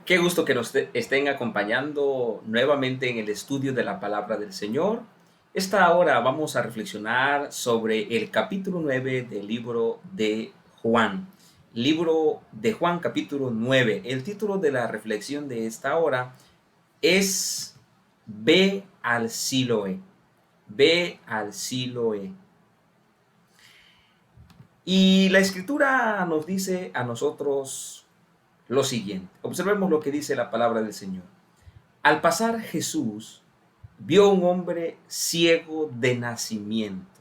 Qué gusto que nos estén acompañando nuevamente en el estudio de la palabra del Señor. Esta hora vamos a reflexionar sobre el capítulo 9 del libro de Juan. Libro de Juan, capítulo 9. El título de la reflexión de esta hora es Ve al Siloé. Ve al Siloé. Y la escritura nos dice a nosotros lo siguiente. Observemos lo que dice la palabra del Señor. Al pasar Jesús vio un hombre ciego de nacimiento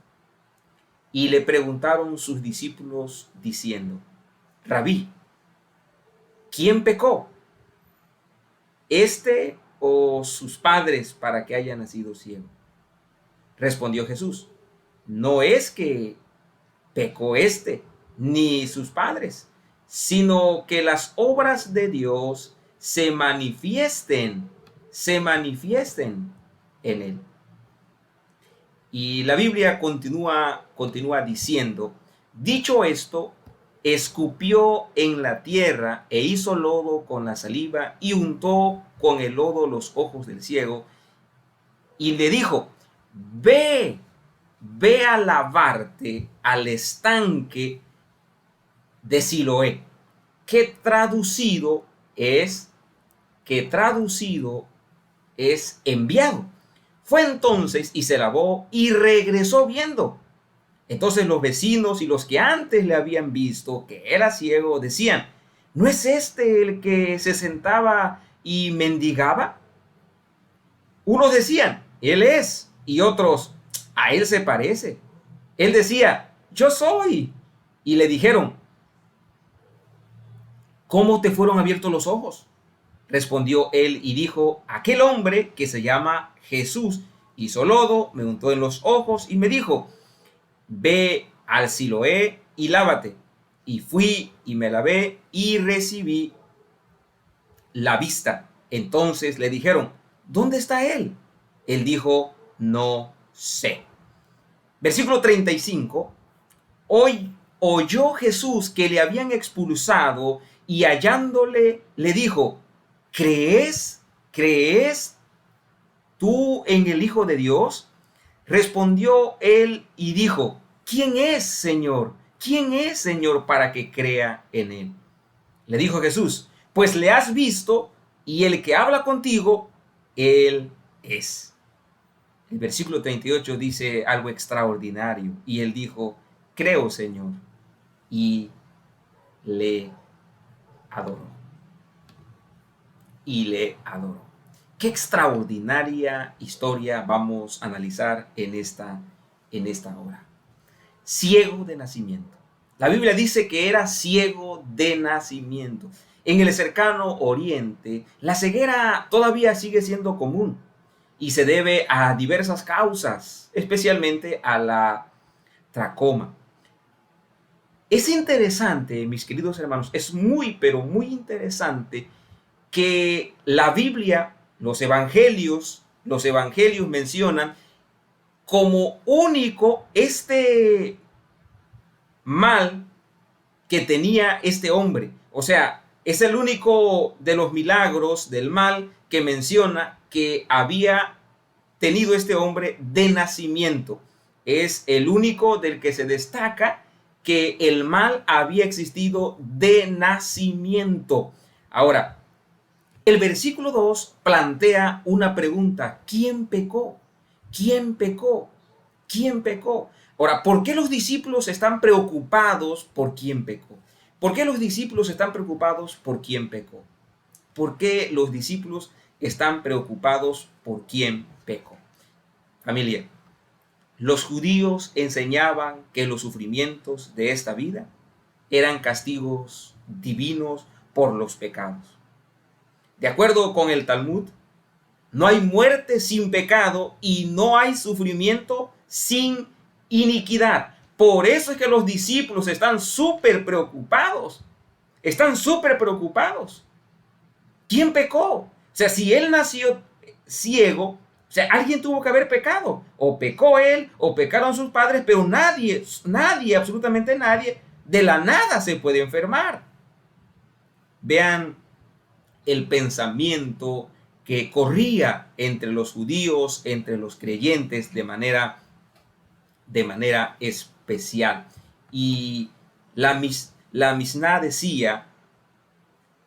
y le preguntaron sus discípulos diciendo: Rabí, ¿quién pecó? ¿Este o sus padres para que haya nacido ciego? Respondió Jesús: no es que pecó este ni sus padres, sino que las obras de Dios se manifiesten en él. Y la Biblia continúa diciendo: dicho esto, escupió en la tierra e hizo lodo con la saliva y untó con el lodo los ojos del ciego y le dijo: ve a lavarte al estanque de Siloé, que traducido es enviado. Fue entonces y se lavó y regresó viendo. Entonces los vecinos y los que antes le habían visto que era ciego decían: ¿no es este el que se sentaba y mendigaba? Unos decían: él es, y otros: a él se parece. Él decía: yo soy. Y le dijeron: ¿cómo te fueron abiertos los ojos? Respondió él y dijo: aquel hombre que se llama Jesús hizo lodo, me untó en los ojos y me dijo: ve al Siloé y lávate. Y fui y me lavé y recibí la vista. Entonces le dijeron: ¿dónde está él? Él dijo: no sé. Versículo 35. Hoy oyó Jesús que le habían expulsado y hallándole le dijo: ¿Crees tú en el Hijo de Dios? Respondió él y dijo: ¿quién es, Señor? ¿Quién es, Señor, para que crea en él? Le dijo Jesús: pues le has visto, y el que habla contigo, él es. El versículo 38 dice algo extraordinario, y él dijo: creo, Señor, y le adoró. Y le adoró. Qué extraordinaria historia vamos a analizar en esta hora. Ciego de nacimiento. La Biblia dice que era ciego de nacimiento. En el cercano oriente, la ceguera todavía sigue siendo común y se debe a diversas causas, especialmente a la tracoma. Es interesante, mis queridos hermanos, es muy, pero muy interesante que la Biblia, los evangelios mencionan como único este mal que tenía este hombre. O sea, es el único de los milagros del mal que menciona que había tenido este hombre de nacimiento. Es el único del que se destaca que el mal había existido de nacimiento. Ahora, el versículo 2 plantea una pregunta: ¿quién pecó? ¿Quién pecó? ¿Quién pecó? Ahora, ¿por qué los discípulos están preocupados por quién pecó? ¿Por qué los discípulos están preocupados por quién pecó? ¿Por qué los discípulos están preocupados por quién pecó? Familia, los judíos enseñaban que los sufrimientos de esta vida eran castigos divinos por los pecados. De acuerdo con el Talmud, no hay muerte sin pecado y no hay sufrimiento sin iniquidad. Por eso es que los discípulos están súper preocupados. Están súper preocupados. ¿Quién pecó? O sea, si él nació ciego, o sea, alguien tuvo que haber pecado. O pecó él, o pecaron sus padres, pero nadie, absolutamente nadie, de la nada se puede enfermar. Vean el pensamiento que corría entre los judíos, entre los creyentes de manera especial. Y la Misná decía,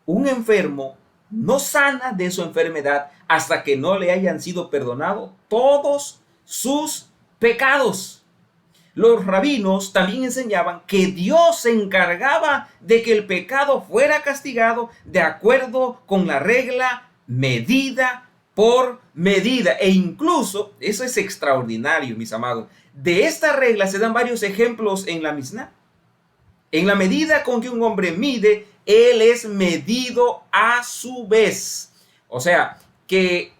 un enfermo no sana de su enfermedad hasta que no le hayan sido perdonados todos sus pecados. Los rabinos también enseñaban que Dios se encargaba de que el pecado fuera castigado de acuerdo con la regla medida por medida. E incluso, eso es extraordinario, mis amados, de esta regla se dan varios ejemplos en la Misná. En la medida con que un hombre mide, él es medido a su vez. O sea, que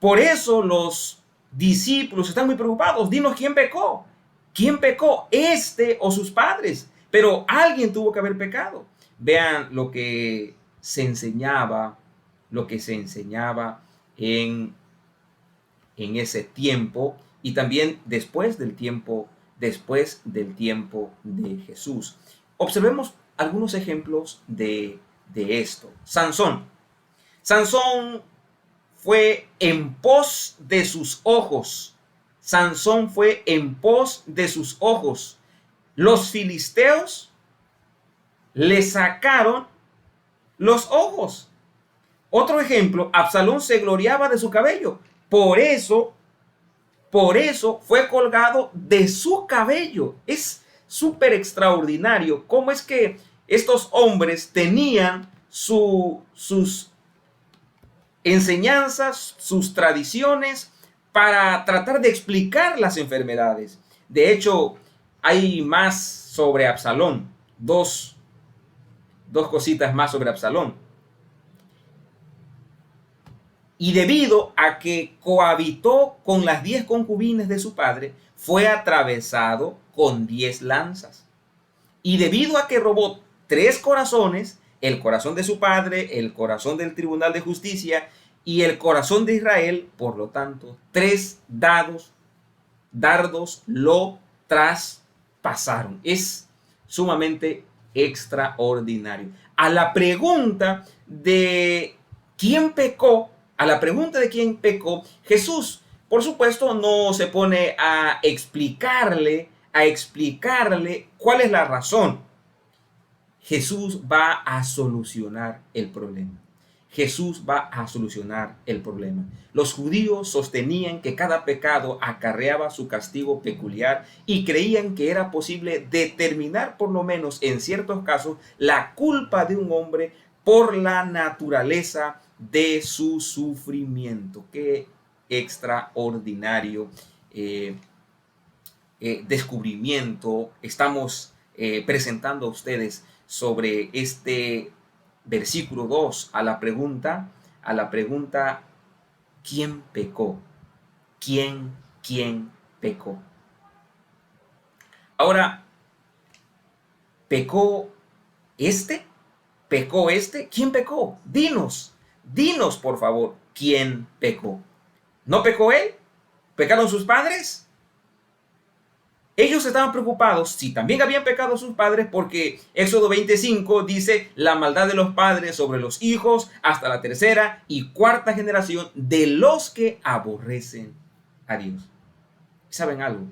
por eso los discípulos están muy preocupados. Dinos quién pecó. ¿Quién pecó? ¿Este o sus padres? Pero alguien tuvo que haber pecado. Vean lo que se enseñaba en ese tiempo y también después del tiempo de Jesús. Observemos algunos ejemplos de esto. Sansón fue en pos de sus ojos. Sansón fue en pos de sus ojos. Los filisteos le sacaron los ojos. Otro ejemplo, Absalón se gloriaba de su cabello. Por eso fue colgado de su cabello. Es súper extraordinario cómo es que estos hombres tenían sus enseñanzas, sus tradiciones para tratar de explicar las enfermedades. De hecho, hay más sobre Absalón, dos cositas más sobre Absalón. Y debido a que cohabitó con las 10 concubinas de su padre, fue atravesado con 10 lanzas. Y debido a que robó 3 corazones, el corazón de su padre, el corazón del tribunal de justicia y el corazón de Israel, por lo tanto, 3 dardos lo traspasaron. Es sumamente extraordinario. A la pregunta de quién pecó, Jesús, por supuesto, no se pone a explicarle cuál es la razón. Jesús va a solucionar el problema. Jesús va a solucionar el problema. Los judíos sostenían que cada pecado acarreaba su castigo peculiar y creían que era posible determinar, por lo menos en ciertos casos, la culpa de un hombre por la naturaleza de su sufrimiento. Qué extraordinario descubrimiento estamos presentando a ustedes sobre este versículo 2 a la pregunta ¿quién pecó? ¿Quién pecó? Ahora, ¿pecó este? ¿Pecó este? ¿Quién pecó? Dinos por favor, ¿quién pecó? ¿No pecó él? ¿Pecaron sus padres? Ellos estaban preocupados si también habían pecado sus padres, porque Éxodo 25 dice la maldad de los padres sobre los hijos hasta la tercera y cuarta generación de los que aborrecen a Dios. ¿Saben algo?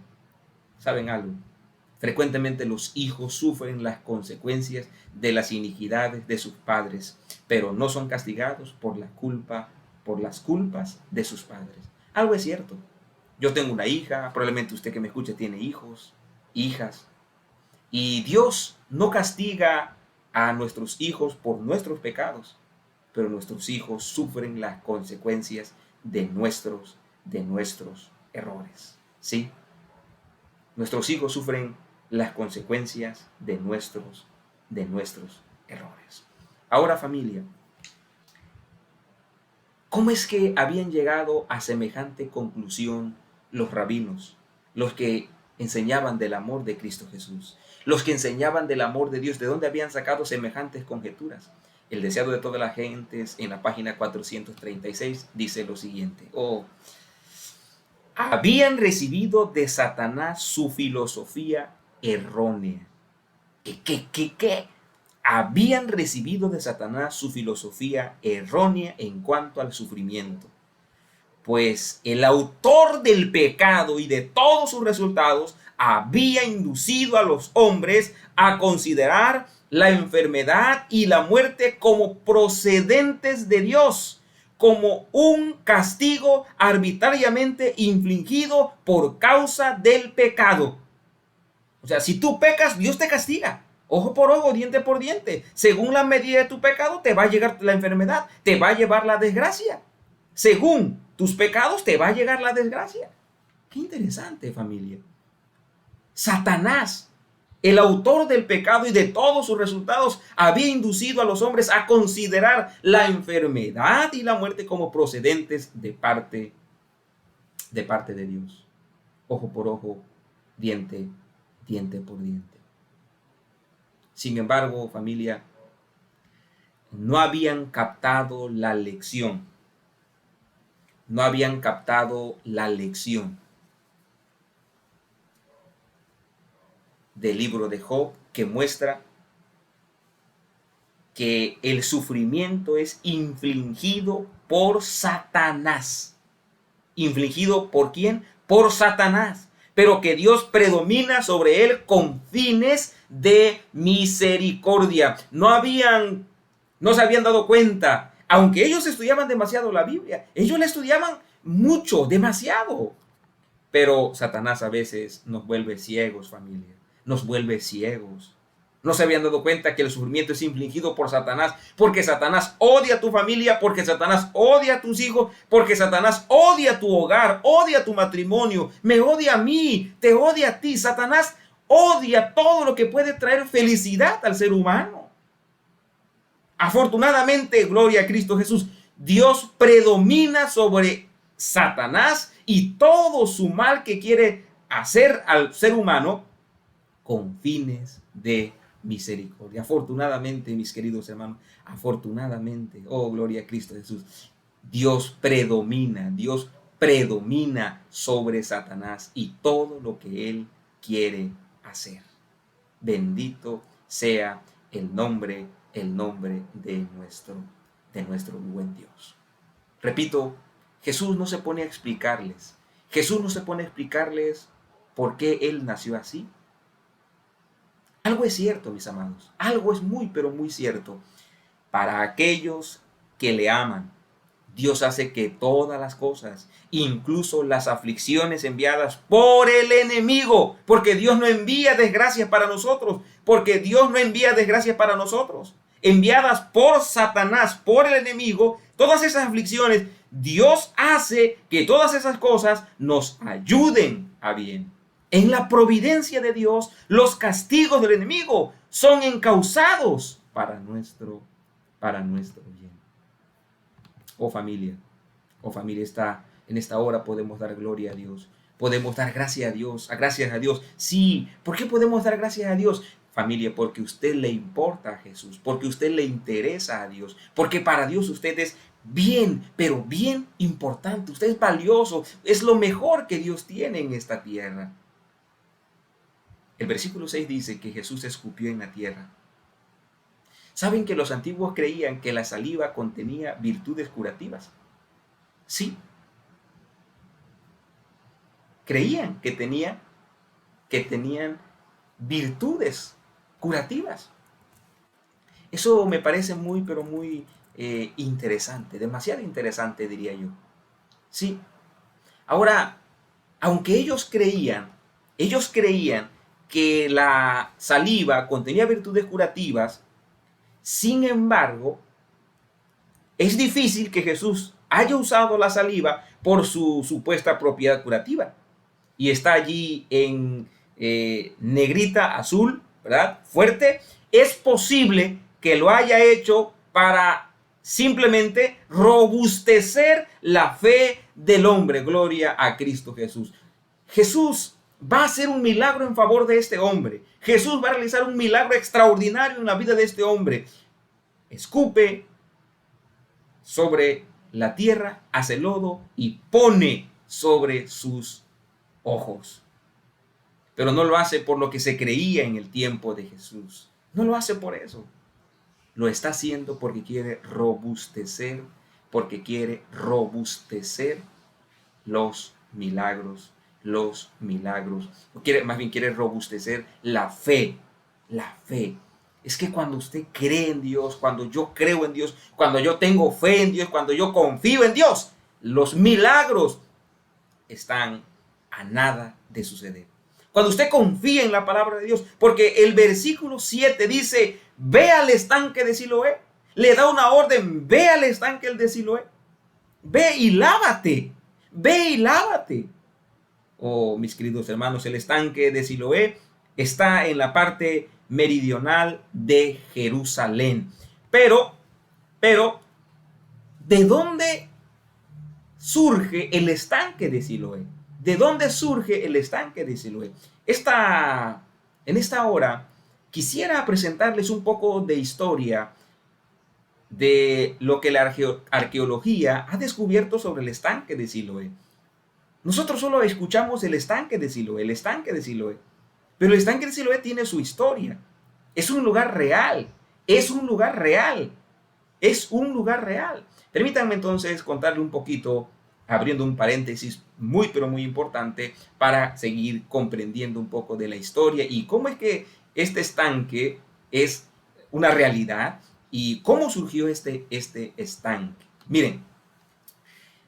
Frecuentemente los hijos sufren las consecuencias de las iniquidades de sus padres, pero no son castigados por las culpas de sus padres. Algo es cierto. Yo tengo una hija, probablemente usted que me escuche tiene hijos, hijas, y Dios no castiga a nuestros hijos por nuestros pecados, pero nuestros hijos sufren las consecuencias de nuestros errores. ¿Sí? Nuestros hijos sufren las consecuencias de nuestros errores. Ahora, familia, ¿cómo es que habían llegado a semejante conclusión los rabinos, los que enseñaban del amor de Cristo Jesús, los que enseñaban del amor de Dios? ¿De dónde habían sacado semejantes conjeturas? El deseado de todas las gentes, en la página 436, dice lo siguiente: habían recibido de Satanás su filosofía errónea. ¿Qué? habían recibido de Satanás su filosofía errónea en cuanto al sufrimiento. Pues el autor del pecado y de todos sus resultados había inducido a los hombres a considerar la enfermedad y la muerte como procedentes de Dios, como un castigo arbitrariamente infligido por causa del pecado. O sea, si tú pecas, Dios te castiga. Ojo por ojo, diente por diente. Según la medida de tu pecado, te va a llegar la enfermedad, te va a llevar la desgracia. Según tus pecados, te va a llegar la desgracia. Qué interesante, familia. Satanás, el autor del pecado y de todos sus resultados, había inducido a los hombres a considerar la enfermedad y la muerte como procedentes de parte de Dios. Ojo por ojo, diente por diente. Sin embargo, familia, no habían captado la lección. No habían captado la lección del libro de Job, que muestra que el sufrimiento es infligido por Satanás. ¿Infligido por quién? Por Satanás. Pero que Dios predomina sobre él con fines de misericordia. No se habían dado cuenta, aunque ellos estudiaban demasiado la Biblia, ellos la estudiaban mucho, demasiado. Pero Satanás a veces nos vuelve ciegos, familia. Nos vuelve ciegos. No se habían dado cuenta que el sufrimiento es infligido por Satanás, porque Satanás odia a tu familia, porque Satanás odia a tus hijos, porque Satanás odia tu hogar, odia tu matrimonio, me odia a mí, te odia a ti. Satanás odia todo lo que puede traer felicidad al ser humano. Afortunadamente, gloria a Cristo Jesús, Dios predomina sobre Satanás y todo su mal que quiere hacer al ser humano con fines de misericordia. Afortunadamente, mis queridos hermanos, afortunadamente, oh gloria a Cristo Jesús, Dios predomina sobre Satanás y todo lo que él quiere hacer. Bendito sea el nombre de nuestro buen Dios. Repito, Jesús no se pone a explicarles. Jesús no se pone a explicarles por qué él nació así. Algo es cierto, mis amados. Algo es muy, pero muy cierto. Para aquellos que le aman, Dios hace que todas las cosas, incluso las aflicciones enviadas por el enemigo, porque Dios no envía desgracias para nosotros, enviadas por Satanás, por el enemigo, todas esas aflicciones, Dios hace que todas esas cosas nos ayuden a bien. En la providencia de Dios, los castigos del enemigo son encausados para nuestro bien. Oh familia, en esta hora podemos dar gloria a Dios. Podemos dar gracias a Dios. Sí, ¿por qué podemos dar gracias a Dios? Familia, porque a usted le importa a Jesús, porque a usted le interesa a Dios, porque para Dios usted es bien, pero bien importante. Usted es valioso, es lo mejor que Dios tiene en esta tierra. El versículo 6 dice que Jesús escupió en la tierra. ¿Saben que los antiguos creían que la saliva contenía virtudes curativas? Sí. Creían que tenían virtudes curativas. Eso me parece muy, pero muy interesante, demasiado interesante, diría yo. Sí. Ahora, aunque ellos creían que la saliva contenía virtudes curativas, sin embargo, es difícil que Jesús haya usado la saliva por su supuesta propiedad curativa. Y está allí en negrita, azul, ¿verdad? Fuerte. Es posible que lo haya hecho para simplemente robustecer la fe del hombre. Gloria a Cristo Jesús. Jesús va a hacer un milagro en favor de este hombre. Jesús va a realizar un milagro extraordinario en la vida de este hombre. Escupe sobre la tierra, hace lodo y pone sobre sus ojos. Pero no lo hace por lo que se creía en el tiempo de Jesús. No lo hace por eso. Lo está haciendo porque quiere robustecer los milagros. Más bien quiere robustecer la fe, la fe. Es que cuando usted cree en Dios, cuando yo creo en Dios, cuando yo tengo fe en Dios, cuando yo confío en Dios, los milagros están a nada de suceder. Cuando usted confía en la palabra de Dios, porque el versículo 7 dice, ve al estanque de Siloé, le da una orden, ve al estanque de Siloé, ve y lávate, ve y lávate. Oh, mis queridos hermanos, el estanque de Siloé está en la parte meridional de Jerusalén. Pero, ¿de dónde surge el estanque de Siloé? ¿De dónde surge el estanque de Siloé? En esta hora quisiera presentarles un poco de historia de lo que la arqueología ha descubierto sobre el estanque de Siloé. Nosotros solo escuchamos el estanque de Siloé, pero el estanque de Siloé tiene su historia. Es un lugar real, es un lugar real. Permítanme entonces contarle un poquito, abriendo un paréntesis muy pero muy importante para seguir comprendiendo un poco de la historia y cómo es que este estanque es una realidad y cómo surgió este estanque. Miren,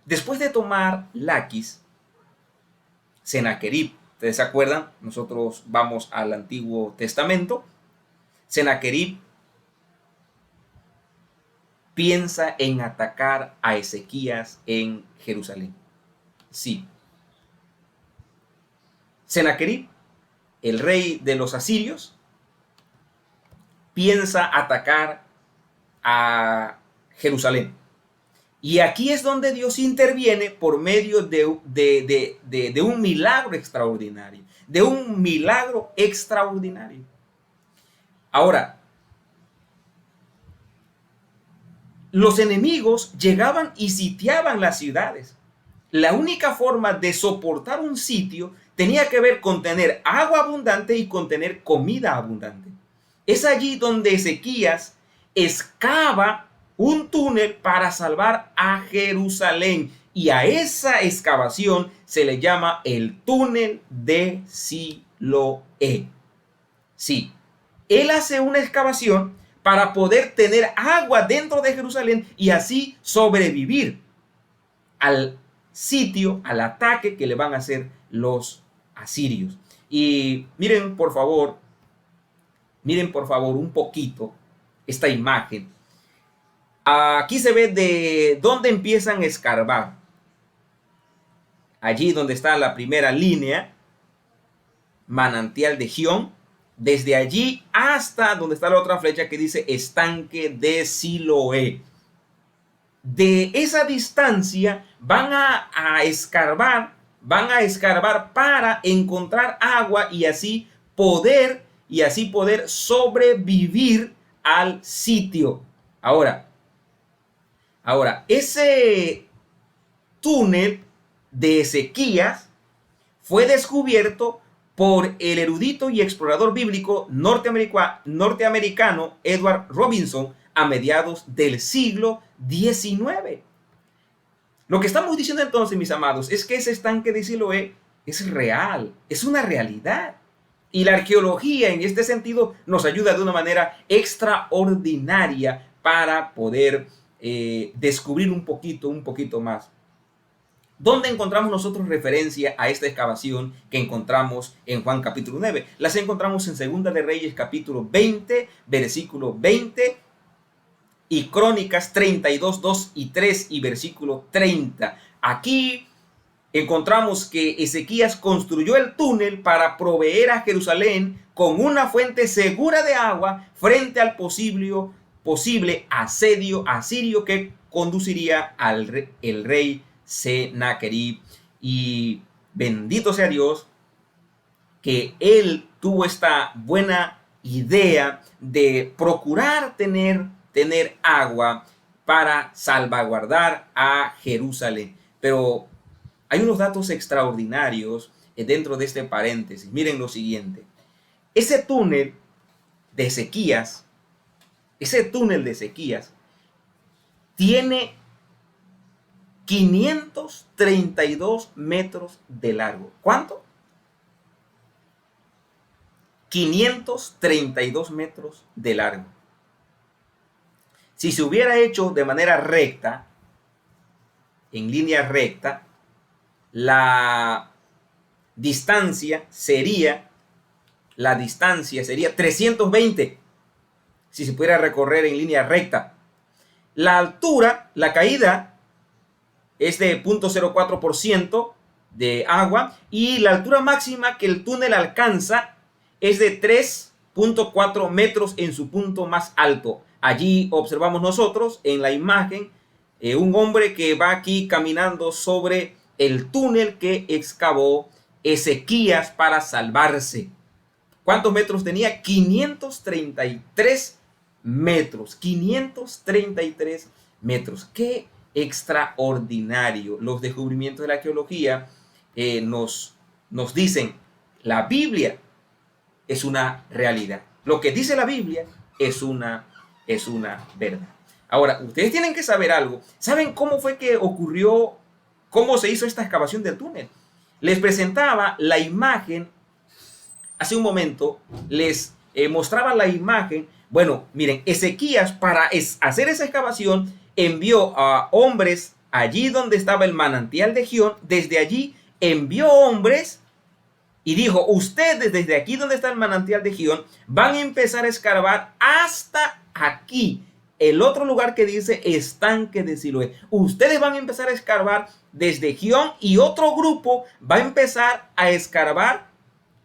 después de tomar Laquis, Sennacherib, ¿ustedes se acuerdan? Nosotros vamos al Antiguo Testamento. Sennacherib piensa en atacar a Ezequías en Jerusalén. Sí. Sennacherib, el rey de los asirios, piensa atacar a Jerusalén. Y aquí es donde Dios interviene por medio de un milagro extraordinario. De un milagro extraordinario. Ahora, los enemigos llegaban y sitiaban las ciudades. La única forma de soportar un sitio tenía que ver con tener agua abundante y con tener comida abundante. Es allí donde Ezequías excava un túnel para salvar a Jerusalén. Y a esa excavación se le llama el túnel de Siloé. Sí, él hace una excavación para poder tener agua dentro de Jerusalén y así sobrevivir al sitio, al ataque que le van a hacer los asirios. Y miren por favor un poquito esta imagen. Aquí se ve de dónde empiezan a escarbar. Allí donde está la primera línea, manantial de Gión. Desde allí hasta donde está la otra flecha que dice estanque de Siloé. De esa distancia van a escarbar para encontrar agua y así poder sobrevivir al sitio. Ahora, ese túnel de Ezequías fue descubierto por el erudito y explorador bíblico norteamericano Edward Robinson a mediados del siglo XIX. Lo que estamos diciendo entonces, mis amados, es que ese estanque de Siloé es real, es una realidad. Y la arqueología en este sentido nos ayuda de una manera extraordinaria para poder descubrir un poquito más. ¿Dónde encontramos nosotros referencia a esta excavación que encontramos en Juan capítulo 9? Las encontramos en Segunda de Reyes capítulo 20, versículo 20 y Crónicas 32, 2 y 3 y versículo 30. Aquí encontramos que Ezequías construyó el túnel para proveer a Jerusalén con una fuente segura de agua frente al posible asedio asirio que conduciría al el rey Sennacherib. Y bendito sea Dios que él tuvo esta buena idea de procurar tener agua para salvaguardar a Jerusalén. Pero hay unos datos extraordinarios dentro de este paréntesis. Miren lo siguiente. Ese túnel de Ezequías ese túnel de Ezequías, tiene 532 metros de largo. ¿Cuánto? 532 metros de largo. Si se hubiera hecho de manera recta, en línea recta, la distancia sería 320, si se pudiera recorrer en línea recta. La altura, la caída, es de 0.04% de agua, y la altura máxima que el túnel alcanza es de 3.4 metros en su punto más alto. Allí observamos nosotros en la imagen un hombre que va aquí caminando sobre el túnel que excavó Ezequías para salvarse. ¿Cuántos metros tenía? 533 metros. 533 metros. ¡Qué extraordinario! Los descubrimientos de la arqueología nos dicen, la Biblia es una realidad. Lo que dice la Biblia es una verdad. Ahora, ustedes tienen que saber algo. ¿Saben cómo fue que ocurrió, cómo se hizo esta excavación del túnel? Les presentaba la imagen, hace un momento, les mostraba la imagen. Bueno, miren, Ezequías, para hacer esa excavación, envió a hombres allí donde estaba el manantial de Gihón. Desde allí envió hombres y dijo, ustedes desde aquí donde está el manantial de Gihón van a empezar a escarbar hasta aquí, el otro lugar que dice estanque de Siloé. Ustedes van a empezar a escarbar desde Gihón, y otro grupo va a empezar a escarbar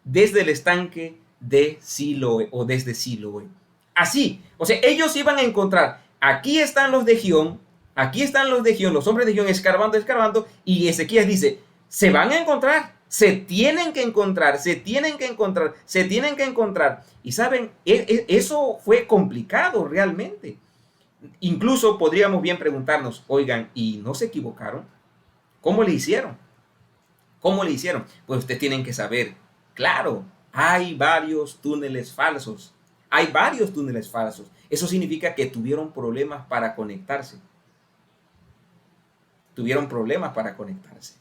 desde el estanque de Siloé, o desde Siloé. Así, o sea, ellos iban a encontrar, aquí están los de Gihón, aquí están los de Gihón, los hombres de Gihón escarbando, y Ezequías dice, se van a encontrar, se tienen que encontrar. Y saben, eso fue complicado realmente. Incluso podríamos bien preguntarnos, oigan, ¿y no se equivocaron? ¿Cómo le hicieron? ¿Cómo le hicieron? Pues ustedes tienen que saber, claro, hay varios túneles falsos. Hay varios túneles falsos. Eso significa que tuvieron problemas para conectarse. Tuvieron problemas para conectarse.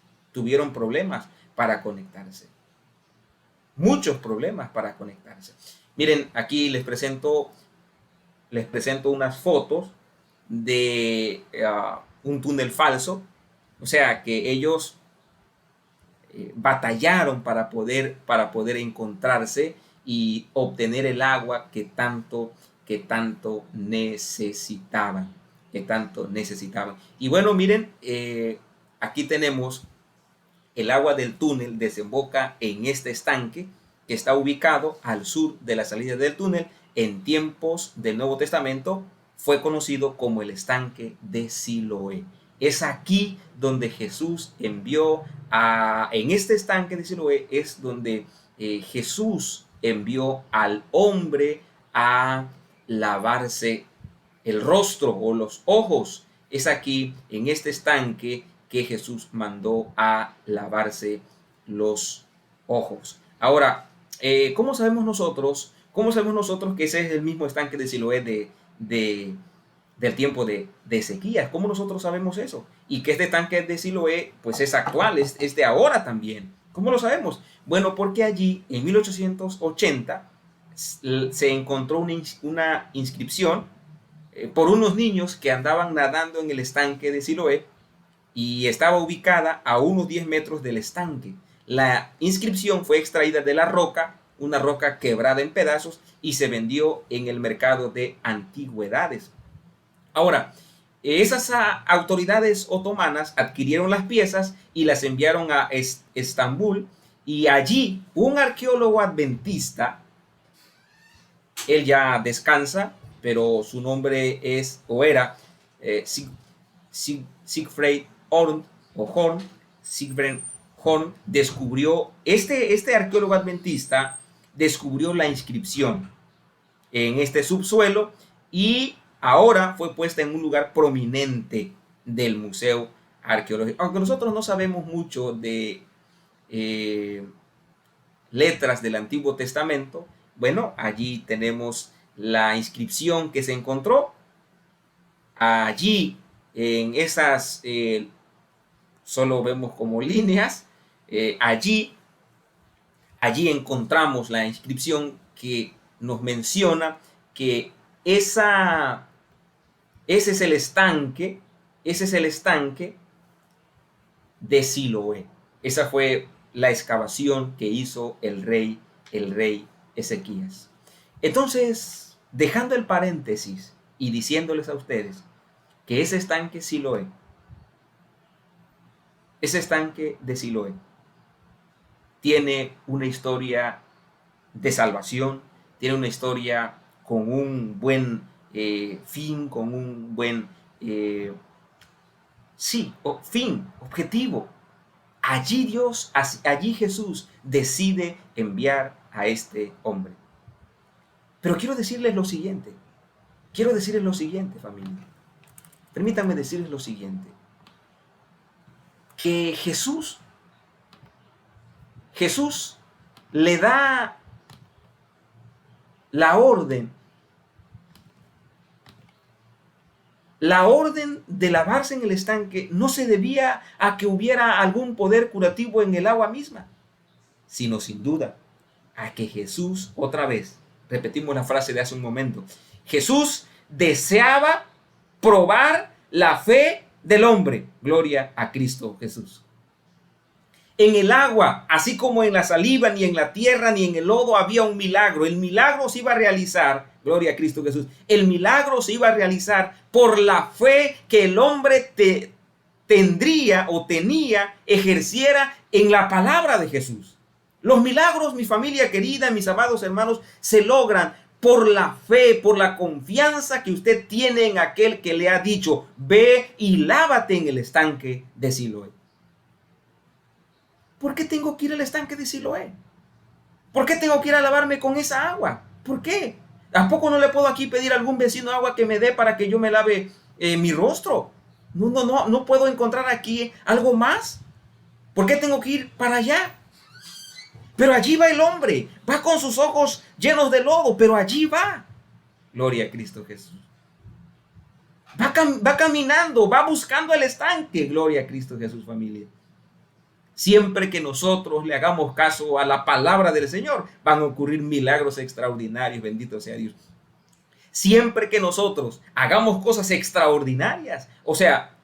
Muchos problemas para conectarse. Miren, aquí les presento unas fotos de un túnel falso. O sea, que ellos batallaron para poder encontrarse y obtener el agua que tanto necesitaban. Y bueno, miren, aquí tenemos el agua del túnel, desemboca en este estanque que está ubicado al sur de la salida del túnel. En tiempos del Nuevo Testamento fue conocido como el estanque de Siloé. Es aquí donde Jesús envió en este estanque de Siloé es donde Jesús envió al hombre a lavarse el rostro o los ojos. Es aquí, en este estanque, que Jesús mandó a lavarse los ojos. Ahora, ¿cómo sabemos nosotros que ese es el mismo estanque de Siloé del tiempo de Ezequías? ¿Cómo nosotros sabemos eso? Y que este estanque de Siloé pues es actual, es de ahora también. ¿Cómo lo sabemos? Bueno, porque allí en 1880 se encontró una inscripción por unos niños que andaban nadando en el estanque de Siloé, y estaba ubicada a unos 10 metros del estanque. La inscripción fue extraída de la roca, una roca quebrada en pedazos, y se vendió en el mercado de antigüedades. Ahora, esas autoridades otomanas adquirieron las piezas y las enviaron a Estambul, y allí un arqueólogo adventista, él ya descansa, pero su nombre era Siegfried Horn, descubrió, este arqueólogo adventista descubrió la inscripción en este subsuelo, y ahora fue puesta en un lugar prominente del Museo Arqueológico. Aunque nosotros no sabemos mucho de letras del Antiguo Testamento, bueno, allí tenemos la inscripción que se encontró allí en esas, solo vemos como líneas, allí encontramos la inscripción que nos menciona que ese es el estanque, de Siloé. Esa fue la excavación que hizo el rey Ezequías. Entonces, dejando el paréntesis y diciéndoles a ustedes que ese estanque Siloé, ese estanque de Siloé, tiene una historia de salvación, tiene una historia con un buen fin, con un buen fin, objetivo. Allí Jesús decide enviar a este hombre. Pero quiero decirles lo siguiente, familia. Permítanme decirles lo siguiente, que Jesús le da la orden de lavarse en el estanque no se debía a que hubiera algún poder curativo en el agua misma, sino sin duda a que Jesús, otra vez, repetimos la frase de hace un momento, Jesús deseaba probar la fe del hombre. Gloria a Cristo Jesús. En el agua, así como en la saliva, ni en la tierra, ni en el lodo había un milagro. El milagro se iba a realizar, gloria a Cristo Jesús, el milagro se iba a realizar por la fe que el hombre ejerciera en la palabra de Jesús. Los milagros, mi familia querida, mis amados hermanos, se logran por la fe, por la confianza que usted tiene en aquel que le ha dicho, ve y lávate en el estanque de Siloé. ¿Por qué tengo que ir al estanque de Siloé? ¿Por qué tengo que ir a lavarme con esa agua? ¿Por qué? ¿Tampoco no le puedo aquí pedir a algún vecino agua que me dé para que yo me lave mi rostro? No puedo encontrar aquí algo más. ¿Por qué tengo que ir para allá? Pero allí va el hombre, va con sus ojos llenos de lodo, pero allí va. Gloria a Cristo Jesús. Va caminando, va buscando el estanque. Gloria a Cristo Jesús, familia. Siempre que nosotros le hagamos caso a la palabra del Señor, van a ocurrir milagros extraordinarios, bendito sea Dios. Siempre que nosotros hagamos cosas extraordinarias, o sea,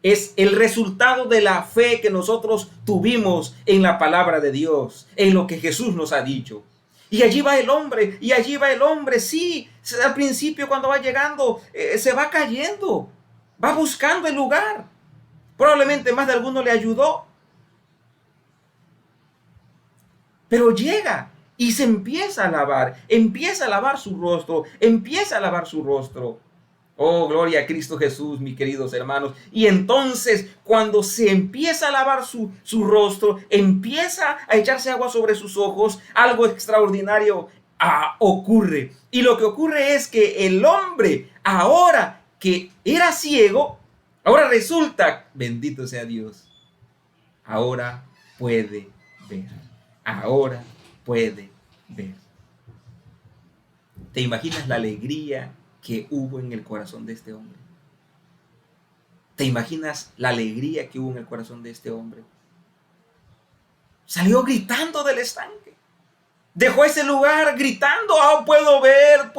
es el resultado de la fe que nosotros tuvimos en la palabra de Dios, en lo que Jesús nos ha dicho. Y allí va el hombre, sí, al principio cuando va llegando, se va cayendo, va buscando el lugar. Probablemente más de alguno le ayudó. Pero llega y se empieza a lavar su rostro, Oh, gloria a Cristo Jesús, mis queridos hermanos. Y entonces, cuando se empieza a lavar su rostro, empieza a echarse agua sobre sus ojos, algo extraordinario ocurre. Y lo que ocurre es que el hombre, ahora que era ciego, ahora resulta, bendito sea Dios, ahora puede ver. Ahora puede ver. ¿Te imaginas la alegría que hubo en el corazón de este hombre? ¿Te imaginas la alegría que hubo en el corazón de este hombre? Salió gritando del estanque. Dejó ese lugar gritando, puedo ver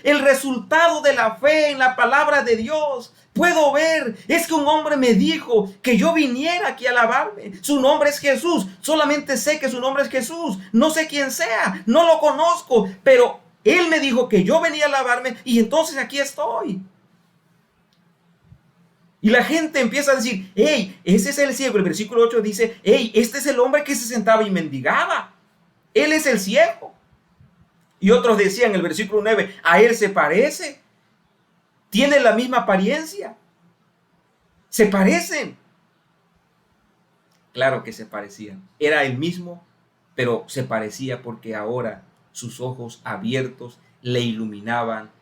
el resultado de la fe en la palabra de Dios. Puedo ver, es que un hombre me dijo que yo viniera aquí a lavarme. Su nombre es Jesús, solamente sé que su nombre es Jesús. No sé quién sea, no lo conozco, pero él me dijo que yo venía a lavarme y entonces aquí estoy. Y la gente empieza a decir, hey, ese es el ciego. El versículo 8 dice, hey, este es el hombre que se sentaba y mendigaba. Él es el ciego. Y otros decían en el versículo 9, a él se parece. Tiene la misma apariencia. Se parecen. Claro que se parecían. Era el mismo, pero se parecía porque ahora sus ojos abiertos le iluminaban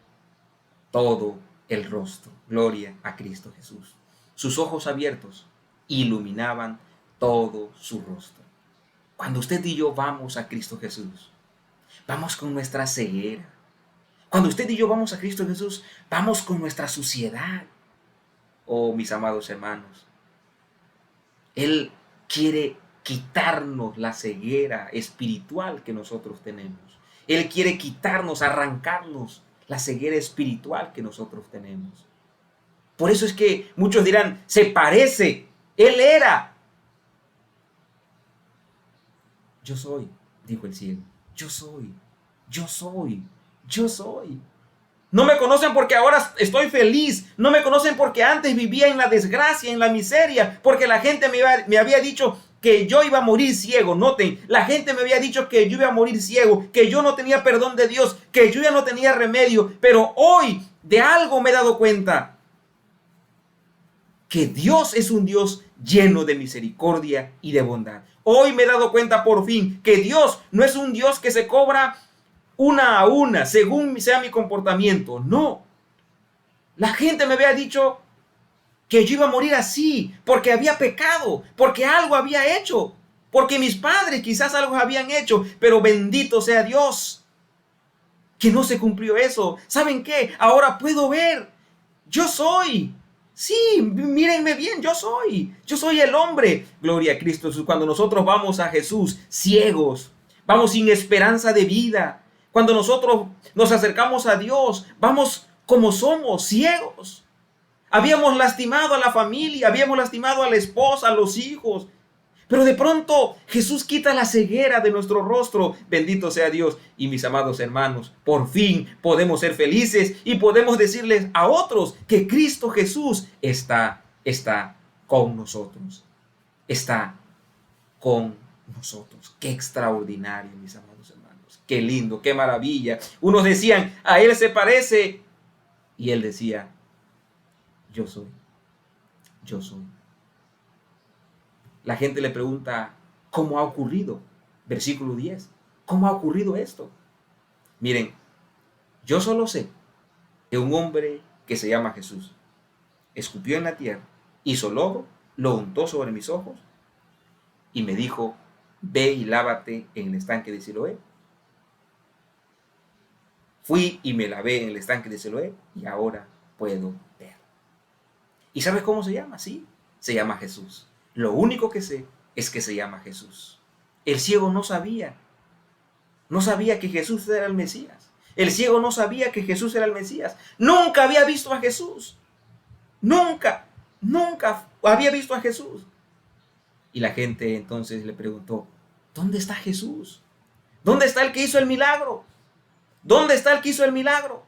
todo el rostro. Gloria a Cristo Jesús. Sus ojos abiertos iluminaban todo su rostro. Cuando usted y yo vamos a Cristo Jesús, vamos con nuestra ceguera. Cuando usted y yo vamos a Cristo Jesús, vamos con nuestra suciedad. Oh, mis amados hermanos, Él quiere quitarnos la ceguera espiritual que nosotros tenemos. Él quiere quitarnos, arrancarnos la ceguera espiritual que nosotros tenemos. Por eso es que muchos dirán, se parece, Él era. Yo soy, dijo el ciego, yo soy, yo soy, yo soy. No me conocen porque ahora estoy feliz. No me conocen porque antes vivía en la desgracia, en la miseria. Porque la gente me había dicho que yo iba a morir ciego. Noten, la gente me había dicho que yo iba a morir ciego, que yo no tenía perdón de Dios, que yo ya no tenía remedio. Pero hoy de algo me he dado cuenta. Que Dios es un Dios lleno de misericordia y de bondad. Hoy me he dado cuenta por fin que Dios no es un Dios que se cobra una a una, según sea mi comportamiento. No. La gente me había dicho que yo iba a morir así, porque había pecado, porque algo había hecho, porque mis padres quizás algo habían hecho, pero bendito sea Dios, que no se cumplió eso. ¿Saben qué? Ahora puedo ver. Yo soy. Sí, mírenme bien, yo soy el hombre. Gloria a Cristo. Cuando nosotros vamos a Jesús ciegos, vamos sin esperanza de vida. Cuando nosotros nos acercamos a Dios, vamos como somos, ciegos. Habíamos lastimado a la familia, habíamos lastimado a la esposa, a los hijos. Pero de pronto Jesús quita la ceguera de nuestro rostro. Bendito sea Dios. Y mis amados hermanos, por fin podemos ser felices y podemos decirles a otros que Cristo Jesús está con nosotros. Está con nosotros. Qué extraordinario, mis amados hermanos. Qué lindo, qué maravilla. Unos decían, a Él se parece. Y Él decía, yo soy. Yo soy. La gente le pregunta, ¿cómo ha ocurrido? Versículo 10. ¿Cómo ha ocurrido esto? Miren, yo solo sé que un hombre que se llama Jesús escupió en la tierra, hizo lodo, lo untó sobre mis ojos y me dijo, ve y lávate en el estanque de Siloé. Fui y me lavé en el estanque de Siloé y ahora puedo ver. ¿Y sabes cómo se llama? Sí, se llama Jesús. Lo único que sé es que se llama Jesús. El ciego no sabía que Jesús era el Mesías. El ciego no sabía que Jesús era el Mesías. Nunca había visto a Jesús. Nunca había visto a Jesús. Y la gente entonces le preguntó, ¿dónde está Jesús? ¿Dónde está el que hizo el milagro? ¿Dónde está el que hizo el milagro?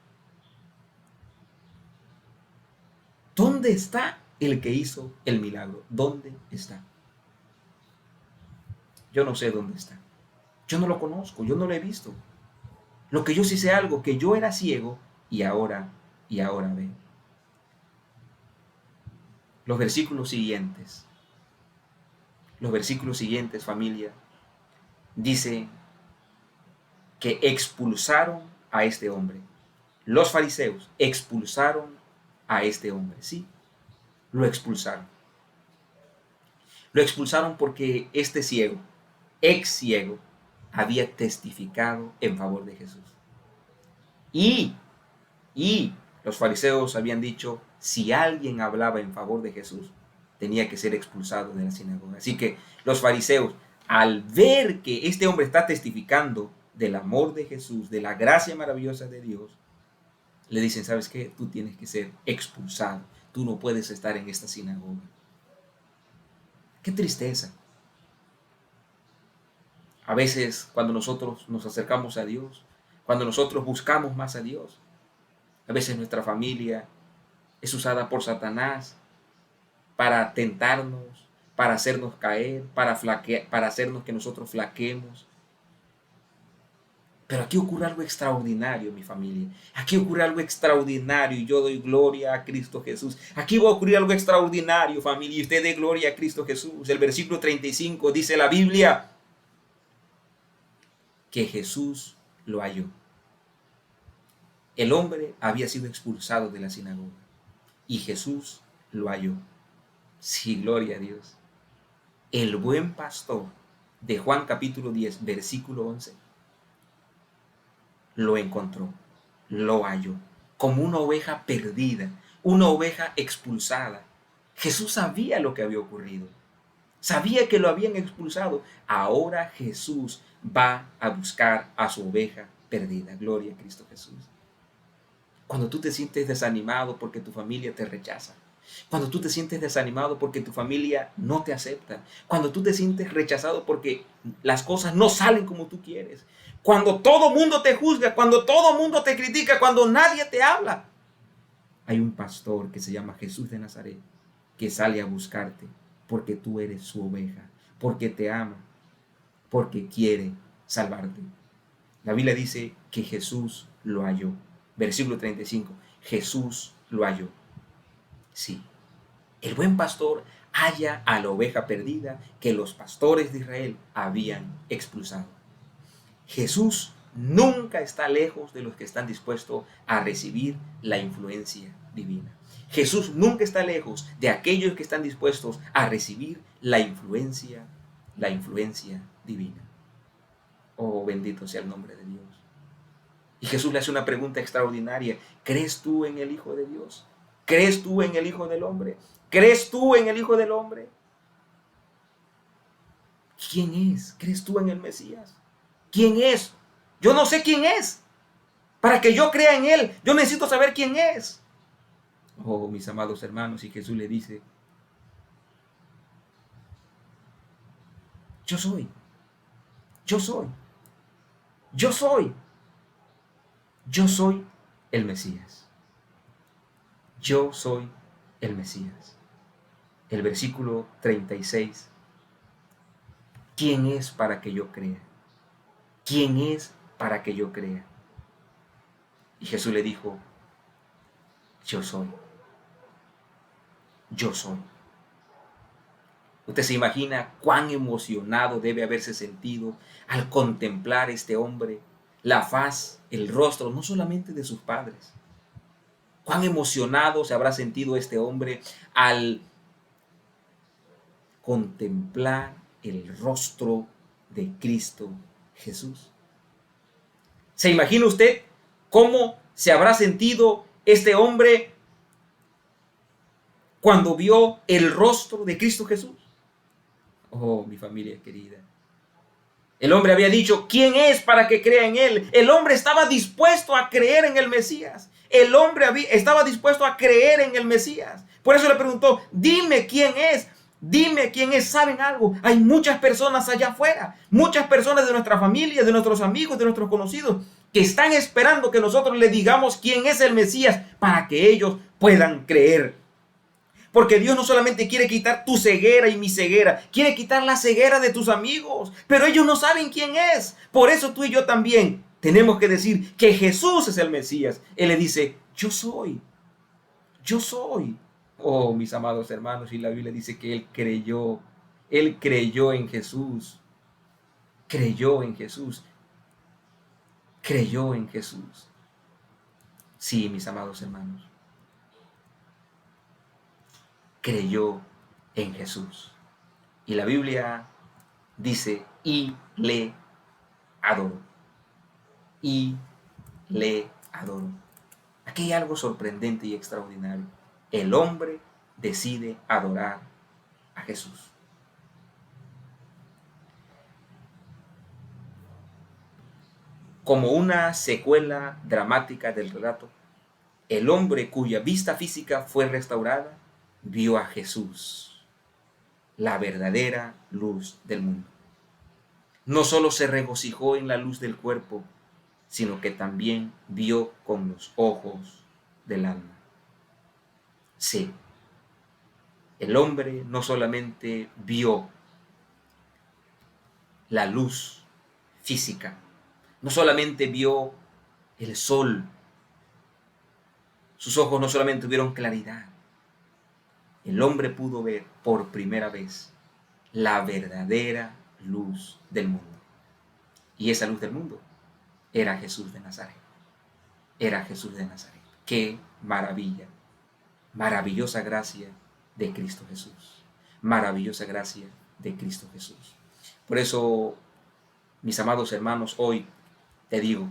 ¿Dónde está el que hizo el milagro? ¿Dónde está? Yo no sé dónde está. Yo no lo conozco, yo no lo he visto. Lo que yo sí sé algo, que yo era ciego y ahora veo. Los versículos siguientes, familia, dice que expulsaron a este hombre. Los fariseos expulsaron a este hombre, sí, lo expulsaron. Lo expulsaron porque este ciego, ex ciego, había testificado en favor de Jesús. Y los fariseos habían dicho, si alguien hablaba en favor de Jesús, tenía que ser expulsado de la sinagoga. Así que los fariseos, al ver que este hombre está testificando del amor de Jesús, de la gracia maravillosa de Dios, le dicen, ¿sabes qué? Tú tienes que ser expulsado. Tú no puedes estar en esta sinagoga. Qué tristeza. A veces cuando nosotros nos acercamos a Dios, cuando nosotros buscamos más a Dios, a veces nuestra familia es usada por Satanás para tentarnos, para hacernos caer, para hacernos que nosotros flaquemos. Pero aquí ocurre algo extraordinario, mi familia. Aquí ocurre algo extraordinario y yo doy gloria a Cristo Jesús. Aquí va a ocurrir algo extraordinario, familia, y usted dé gloria a Cristo Jesús. El versículo 35 dice la Biblia que Jesús lo halló. El hombre había sido expulsado de la sinagoga y Jesús lo halló. Sí, gloria a Dios. El buen pastor de Juan capítulo 10, versículo 11, lo encontró, lo halló, como una oveja perdida, una oveja expulsada. Jesús sabía lo que había ocurrido, sabía que lo habían expulsado. Ahora Jesús va a buscar a su oveja perdida. Gloria a Cristo Jesús. Cuando tú te sientes desanimado porque tu familia te rechaza, cuando tú te sientes desanimado porque tu familia no te acepta, cuando tú te sientes rechazado porque las cosas no salen como tú quieres, cuando todo mundo te juzga, cuando todo mundo te critica, cuando nadie te habla, hay un pastor que se llama Jesús de Nazaret que sale a buscarte porque tú eres su oveja, porque te ama, porque quiere salvarte. La Biblia dice que Jesús lo halló. Versículo 35. Jesús lo halló. Sí, el buen pastor halla a la oveja perdida que los pastores de Israel habían expulsado. Jesús nunca está lejos de los que están dispuestos a recibir la influencia divina. Jesús nunca está lejos de aquellos que están dispuestos a recibir la influencia divina. Oh, bendito sea el nombre de Dios. Y Jesús le hace una pregunta extraordinaria. ¿Crees tú en el Hijo de Dios? ¿Crees tú en el Hijo del Hombre? ¿Crees tú en el Hijo del Hombre? ¿Quién es? ¿Crees tú en el Mesías? ¿Quién es? Yo no sé quién es. Para que yo crea en Él, yo necesito saber quién es. Oh, mis amados hermanos, y Jesús le dice, yo soy, yo soy, yo soy, yo soy el Mesías. Yo soy el Mesías. El versículo 36. ¿Quién es para que yo crea? ¿Quién es para que yo crea? Y Jesús le dijo, yo soy. Yo soy. Usted se imagina cuán emocionado debe haberse sentido al contemplar este hombre, la faz, el rostro, no solamente de sus padres. Cuán emocionado se habrá sentido este hombre al contemplar el rostro de Cristo Jesús. ¿Se imagina usted cómo se habrá sentido este hombre cuando vio el rostro de Cristo Jesús? Oh, mi familia querida. El hombre había dicho, ¿quién es para que crea en él? El hombre estaba dispuesto a creer en el Mesías. El hombre estaba dispuesto a creer en el Mesías. Por eso le preguntó, dime quién es. Dime quién es. ¿Saben algo? Hay muchas personas allá afuera. Muchas personas de nuestra familia, de nuestros amigos, de nuestros conocidos, que están esperando que nosotros le digamos quién es el Mesías para que ellos puedan creer. Porque Dios no solamente quiere quitar tu ceguera y mi ceguera, quiere quitar la ceguera de tus amigos, pero ellos no saben quién es. Por eso tú y yo también tenemos que decir que Jesús es el Mesías. Él le dice, yo soy, yo soy. Oh, mis amados hermanos, y la Biblia dice que él creyó en Jesús, creyó en Jesús, creyó en Jesús. Sí, mis amados hermanos. Creyó en Jesús. Y la Biblia dice, y le adoró. Y le adoró. Aquí hay algo sorprendente y extraordinario. El hombre decide adorar a Jesús. Como una secuela dramática del relato, el hombre cuya vista física fue restaurada vio a Jesús, la verdadera luz del mundo. No solo se regocijó en la luz del cuerpo, sino que también vio con los ojos del alma. Sí, el hombre no solamente vio la luz física, no solamente vio el sol, sus ojos no solamente tuvieron claridad, el hombre pudo ver por primera vez la verdadera luz del mundo. Y esa luz del mundo era Jesús de Nazaret. Era Jesús de Nazaret. ¡Qué maravilla! Maravillosa gracia de Cristo Jesús. Maravillosa gracia de Cristo Jesús. Por eso, mis amados hermanos, hoy te digo,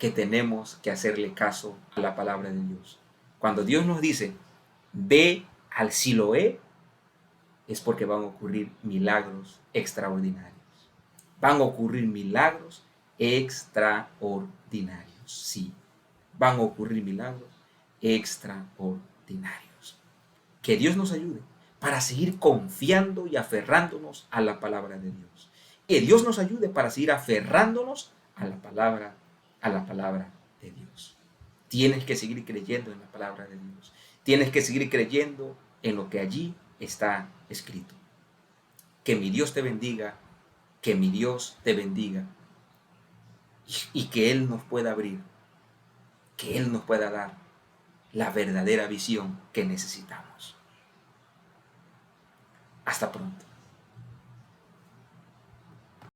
que tenemos que hacerle caso a la palabra de Dios. Cuando Dios nos dice, ve al Siloé, es porque van a ocurrir milagros extraordinarios. Van a ocurrir milagros extraordinarios. Sí, van a ocurrir milagros extraordinarios. Que Dios nos ayude para seguir confiando y aferrándonos a la palabra de Dios. Que Dios nos ayude para seguir aferrándonos a la palabra de Dios. Tienes que seguir creyendo en la palabra de Dios. Tienes que seguir creyendo en lo que allí está escrito. Que mi Dios te bendiga, que mi Dios te bendiga y que Él nos pueda abrir, que Él nos pueda dar la verdadera visión que necesitamos. Hasta pronto.